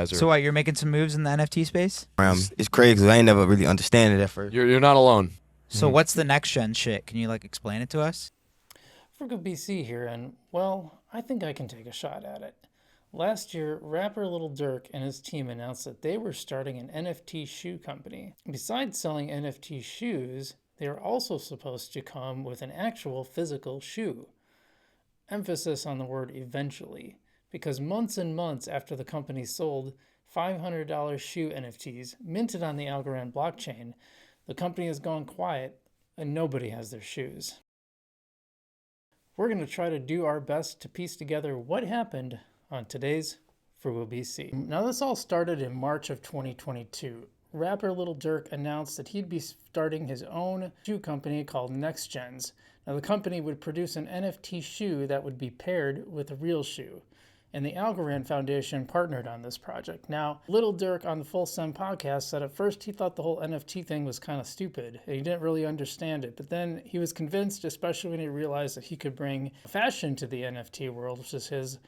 So what, you're making some moves in the NFT space? It's crazy because I ain't never really understand it at first. You're not alone. So what's the next gen shit? Can you like explain it to us? rugpull here, and well, I think I can take a shot at it. Last year, rapper Lil Durk and his team announced that they were starting an NFT shoe company. Besides selling NFT shoes, they are also supposed to come with an actual physical shoe. Emphasis on the word eventually, because months and months after the company sold $500 shoe NFTs minted on the Algorand blockchain, the company has gone quiet and nobody has their shoes. We're going to try to do our best to piece together what happened on today's rugpull. Now this all started in March of 2022. Rapper Lil Durk announced that he'd be starting his own shoe company called NextGens. Now the company would produce an NFT shoe that would be paired with a real shoe. And the Algorand Foundation partnered on this project. Now, Lil Durk on the Full Send podcast said at first he thought the whole NFT thing was kind of stupid and he didn't really understand it. But then he was convinced, especially when he realized that he could bring fashion to the NFT world, which is his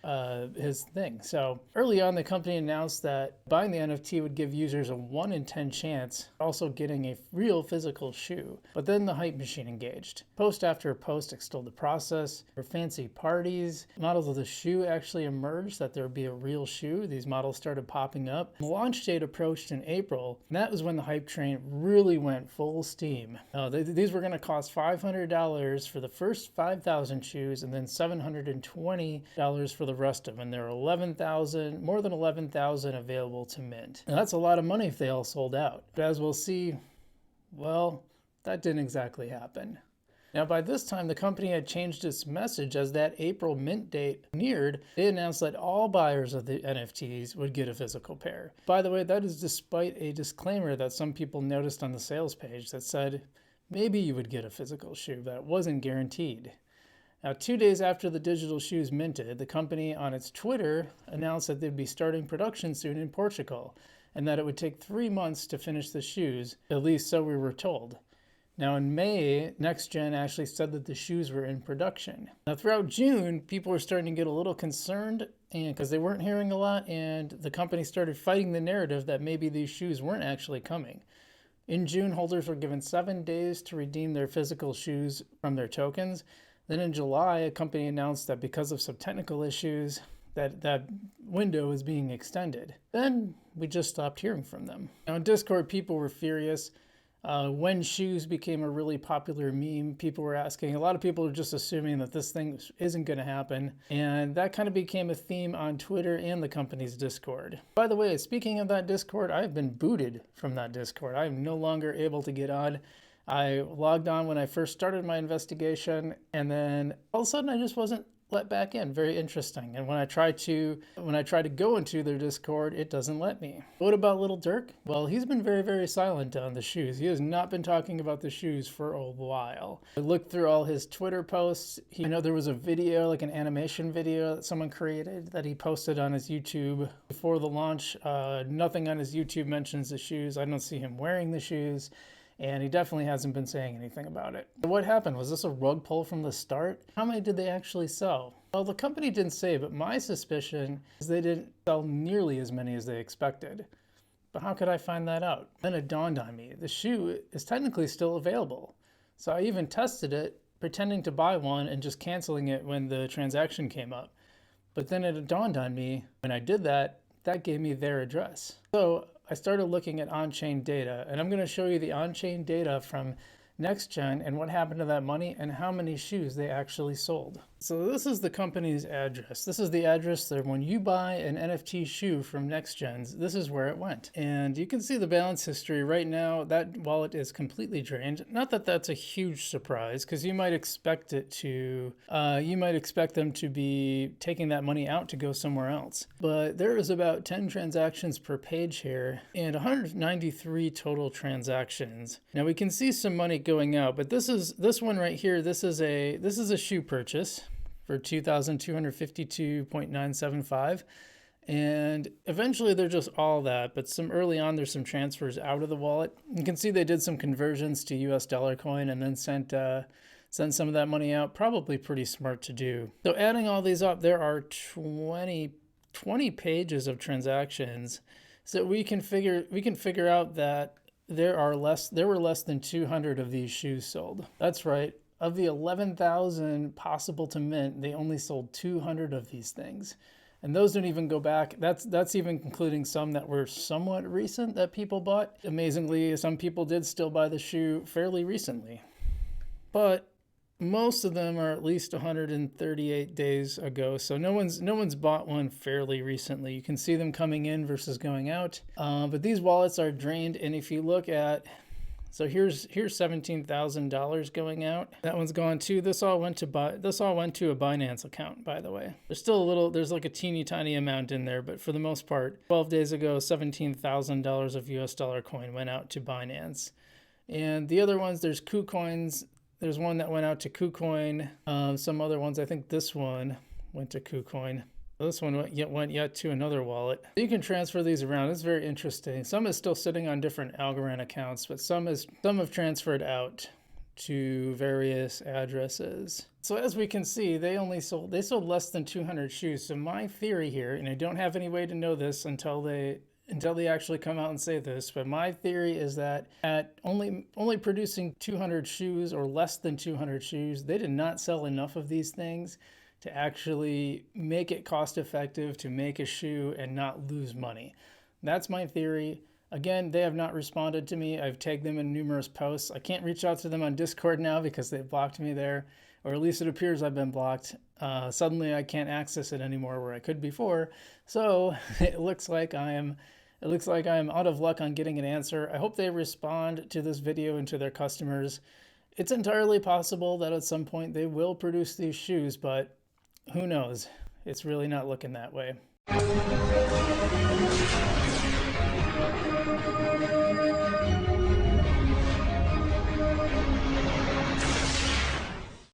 thing. So early on, the company announced that buying the NFT would give users a 1 in 10 chance, also getting a real physical shoe. But then the hype machine engaged. Post after post extolled the process. For fancy parties, models of the shoe actually emerged that there would be a real shoe. These models started popping up. The launch date approached in April, and that was when the hype train really went full steam. These were going to cost $500 for the first 5,000 shoes and then $720 for the rest of them. And there were more than 11,000 available to mint. Now, that's a lot of money if they all sold out. But as we'll see, well, that didn't exactly happen. Now, by this time, the company had changed its message as that April mint date neared. They announced that all buyers of the NFTs would get a physical pair. By the way, that is despite a disclaimer that some people noticed on the sales page that said, maybe you would get a physical shoe, that wasn't guaranteed. Now, 2 days after the digital shoes minted, the company on its Twitter announced that they'd be starting production soon in Portugal, and that it would take 3 months to finish the shoes, at least so we were told. Now in May, NextGen actually said that the shoes were in production. Now throughout June, people were starting to get a little concerned because they weren't hearing a lot, and the company started fighting the narrative that maybe these shoes weren't actually coming. In June, holders were given 7 days to redeem their physical shoes from their tokens. Then in July, a company announced that because of some technical issues, that window is being extended. Then we just stopped hearing from them. Now in Discord, people were furious. When shoes became a really popular meme, people were asking, a lot of people were just assuming that this thing isn't going to happen. And that kind of became a theme on Twitter and the company's Discord. By the way, speaking of that Discord, I've been booted from that Discord. I'm no longer able to get on. I logged on when I first started my investigation, and then all of a sudden I just wasn't let back in. Very interesting. And when I try to go into their Discord, it doesn't let me. What about Lil Durk? Well, he's been very, very silent on the shoes. He has not been talking about the shoes for a while. I looked through all his Twitter posts. I know there was a video, like an animation video that someone created that he posted on his YouTube before the launch. Nothing on his YouTube mentions the shoes. I don't see him wearing the shoes. And he definitely hasn't been saying anything about it. What happened? Was this a rug pull from the start? How many did they actually sell? Well, the company didn't say, but my suspicion is they didn't sell nearly as many as they expected. But how could I find that out? Then it dawned on me, the shoe is technically still available. So I even tested it, pretending to buy one and just canceling it when the transaction came up. But then it dawned on me, when I did that, that gave me their address. So I started looking at on-chain data, and I'm going to show you the on-chain data from NextGen and what happened to that money and how many shoes they actually sold. So this is the company's address. This is the address that when you buy an NFT shoe from NextGen, this is where it went. And you can see the balance history right now. That wallet is completely drained. Not that that's a huge surprise, because you might expect them to be taking that money out to go somewhere else. But there is about 10 transactions per page here and 193 total transactions. Now we can see some money going out, but this one right here, this is a shoe purchase for 2,252.975, and eventually they're just all that, but some early on there's some transfers out of the wallet. You can see they did some conversions to US dollar coin and then sent some of that money out. Probably pretty smart to do. So adding all these up, there are 20 pages of transactions, so we can figure out that there were less than 200 of these shoes sold. That's right. Of the 11,000 possible to mint, they only sold 200 of these things. And those don't even go back. That's even including some that were somewhat recent that people bought. Amazingly, some people did still buy the shoe fairly recently. But most of them are at least 138 days ago. So no one's bought one fairly recently. You can see them coming in versus going out. But these wallets are drained. And if you look at, so here's $17,000 going out. That one's gone too. This all went to a Binance account, by the way. There's like a teeny tiny amount in there, but for the most part, 12 days ago, $17,000 of US dollar coin went out to Binance. And the other ones, there's KuCoins. There's one that went out to KuCoin. Some other ones, I think this one went to KuCoin. This one went yet to another wallet. You can transfer these around. It's very interesting. Some is still sitting on different Algorand accounts, but some have transferred out to various addresses. So as we can see, they sold less than 200 shoes. So my theory here, and I don't have any way to know this until they actually come out and say this, but my theory is that at only producing 200 shoes or less than 200 shoes, they did not sell enough of these things to actually make it cost effective to make a shoe and not lose money. That's my theory. Again, they have not responded to me. I've tagged them in numerous posts. I can't reach out to them on Discord now because they've blocked me there, or at least it appears I've been blocked. Suddenly I can't access it anymore where I could before. So it looks like I am out of luck on getting an answer. I hope they respond to this video and to their customers. It's entirely possible that at some point they will produce these shoes, but who knows? It's really not looking that way.